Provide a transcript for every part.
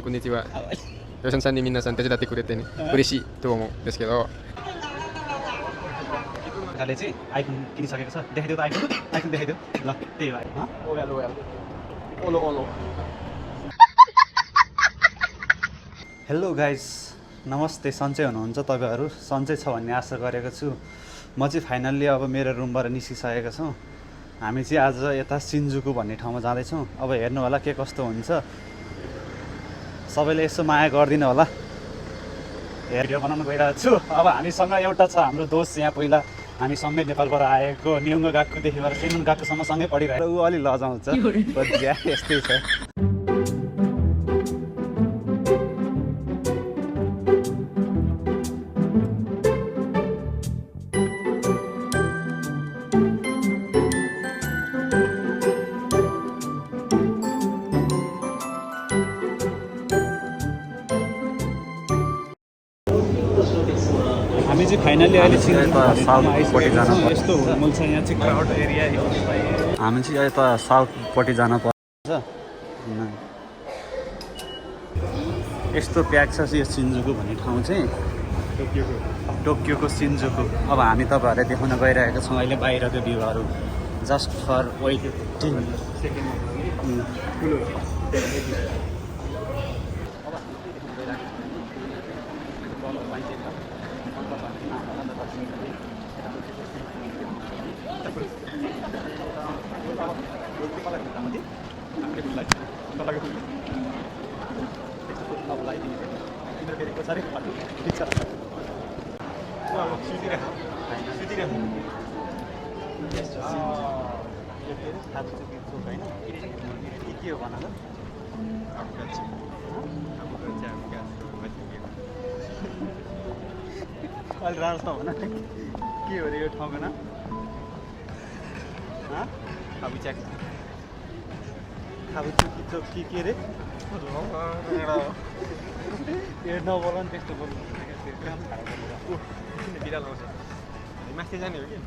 こんにちは。吉野さんに皆さん手伝ってくれてね、嬉しいと思うんですけど。ले चाहिँ आइफोन किनिसकेको छ देखाइदेऊ त आइफोन देखाइदेऊ ल त्यही भयो हेलो गाइस नमस्ते सन्चै हुनुहुन्छ तपाईहरु सन्चै छ भन्ने आशा गरेको छु म चाहिँ फाइनल्ली अब मेरो रुमबाट निस्किसकेको छु हामी चाहिँ आज यता सिन्जुकु भन्ने ठाउँमा जाँदै छौं अब हेर्नु होला के कस्तो हुन्छ सबैले यसो माया गर्दिनु होला भिडियो बनाउन गइरहेको छु अब हामीसँग एउटा छ हाम्रो दोस्त यहाँ पहिला हामी सँगै नेपालबाट आएको न्युङ्गो गएकोदेखिबाट सेनुन गएकोसम्म सँगै पढिरहेको ऊ अलि लजाउँछ यस्तै छ हामी चाहिँ फाइनली अहिले साउथपट्टि जान पर्छ यस्तो हुलमुल छ यहाँ चाहिँ क्राउड एरिया हामी चाहिँ यता साउथपट्टि जान पर्छ यस्तो प्याक छ यो सिन्जुकु भन्ने ठाउँ चाहिँ टोकियोको सिन्जुकु अब हामी तपाईहरुलाई देखाउन गइरहेका छौँ अहिले बाहिरको भ्यूहरू जस्ट फर वेटिङ के हो भन अलि राम्रो भन के हो रे यो ठाउँको नाम खाबुचुकी चोक के रे यो नबोल नि त्यस्तो बोल्नु बिरालो आउँछ माथि जाने हो कि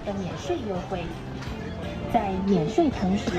的免税优惠，在免税同时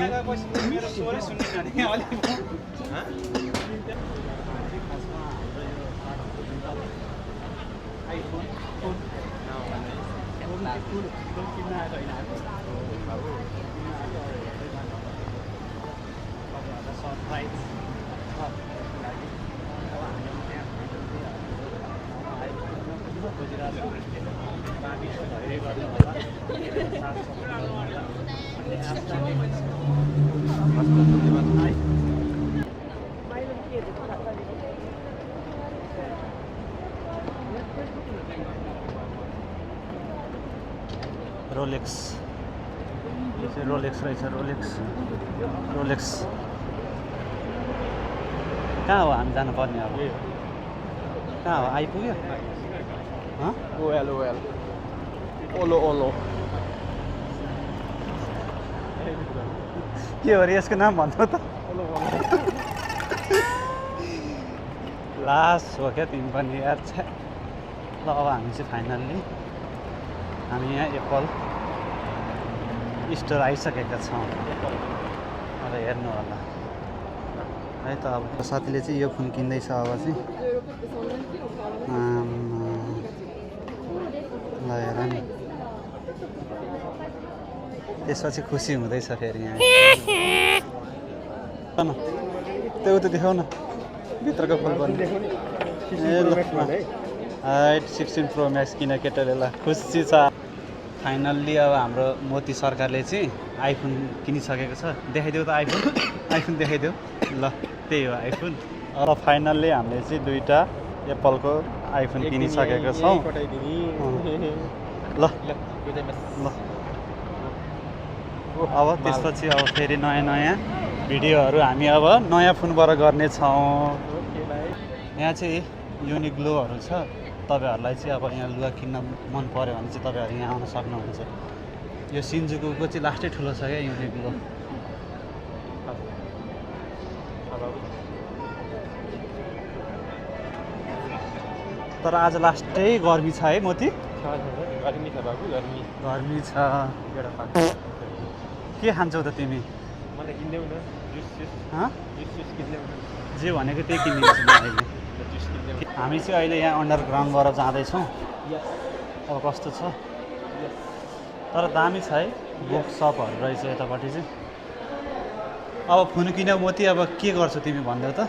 ，रोलेक्स यो चाहिँ रोलेक्स रहेछ रोलेक्स कहाँ हो हामी जानुपर्ने अब कहाँ हो आइपुग्यो ओलो के हो रे यसको नाम भन्नु त लास्ट हो क्या तिमी पनि यार छ ल अब हामी चाहिँ फाइनल्ली हामी यहाँ एप्पल स्टोर आइसकेका छौँ अब हेर्नु होला है त अब साथीले चाहिँ यो फोन किन्दैछ अब चाहिँ ल हेर नि त्यसपछि खुसी हुँदैछ फेरि यहाँ न त्यो त देखाउ न भित्रको फुल पनि ए ल हाइट 16 प्रो म्याक्स किन केटाले ल खुसी छ फाइनल्ली अब हाम्रो मोदी सरकारले चाहिँ आइफोन किनिसकेको छ देखाइदेऊ त आइफोन देखाइदेऊ ल त्यही हो आइफोन अब फाइनल्ली हामीले चाहिँ दुईवटा एप्पलको आइफोन किनिसकेको छौँ ल ल अब त्यसपछि अब फेरि नयाँ भिडियोहरू हामी अब नयाँ फोनबाट गर्नेछौँ यहाँ चाहिँ युनिक्लोहरू छ तपाईँहरूलाई चाहिँ अब यहाँ लुगा किन्न मन पऱ्यो भने चाहिँ तपाईँहरू यहाँ आउन सक्नुहुन्छ यो सिन्जुकुको चाहिँ लास्टै ठुलो छ क्या युनिक्लो तर आज लास्टै गर्मी छ है मोती गर्मी छ के खान्छौ त तिमी जे भनेको त्यही किनिदिन्छु म अहिले हामी चाहिँ अहिले यहाँ अन्डरग्राउन्डबाट जाँदैछौँ अब कस्तो छ तर दामी छ है बुक सपहरू रहेछ यतापट्टि चाहिँ अब फोन किन्यौ मोती अब के गर्छौ तिमी भन्दै त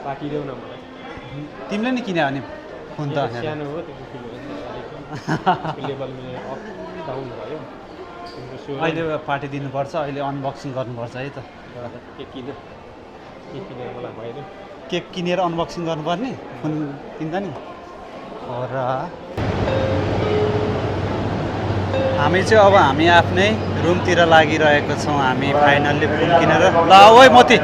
तिमीले नि किन्यौ भने फोन त अहिले पार्टी दिनुपर्छ अहिले अनबक्सिङ गर्नुपर्छ है त केक किनेर अनबक्सिङ गर्नुपर्ने फोन किन्दा नि र हामी चाहिँ अब हामी आफ्नै रुमतिर लागिरहेको छौँ हामी फाइनल्ली फोन किनेर ल ओइ मोती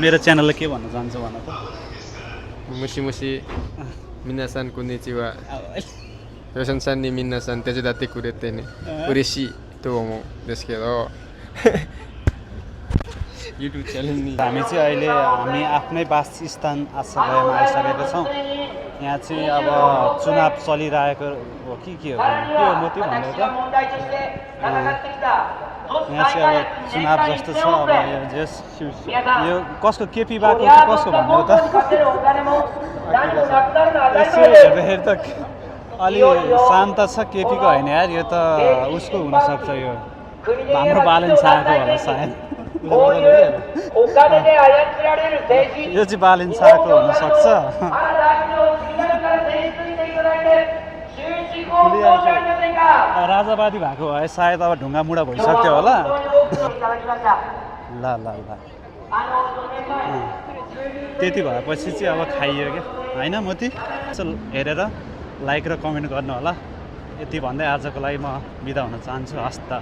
मेरो च्यानलले के भन्न चाहन्छ भन त मुसी मिनासान konnichiwa yosan-san ni minasan手伝ってくれてね嬉しいと思うんですけどYouTube channel नि हामी चाहिँ अहिले हामी आफ्नै वासस्थान आश्रयमा आइसकेका छौँ यहाँ चाहिँ अब चुनाव चलिरहेको हो कि के हो मोती भन्नु त यहाँ चाहिँ अब चुनाव जस्तो छ अब यो कसको केपी भएको कि कसको भन्नु त यसो हेर्दाखेरि त अलि शान्त छ केपीको होइन यार यो त उसको हुनसक्छ यो हाम्रो बालन शाहको होला सायद यो चाहिँ बालन शाहको हुनसक्छ राजावादी भएको भए सायद अब ढुङ्गा मुढा भइसक्थ्यो होला ल ल ल त्यति भएपछि चाहिँ अब खाइयो क्या होइन मोती चल हेरेर लाइक र कमेन्ट गर्नु होला यति भन्दै आजको लागि म बिदा हुन चाहन्छु हस् त।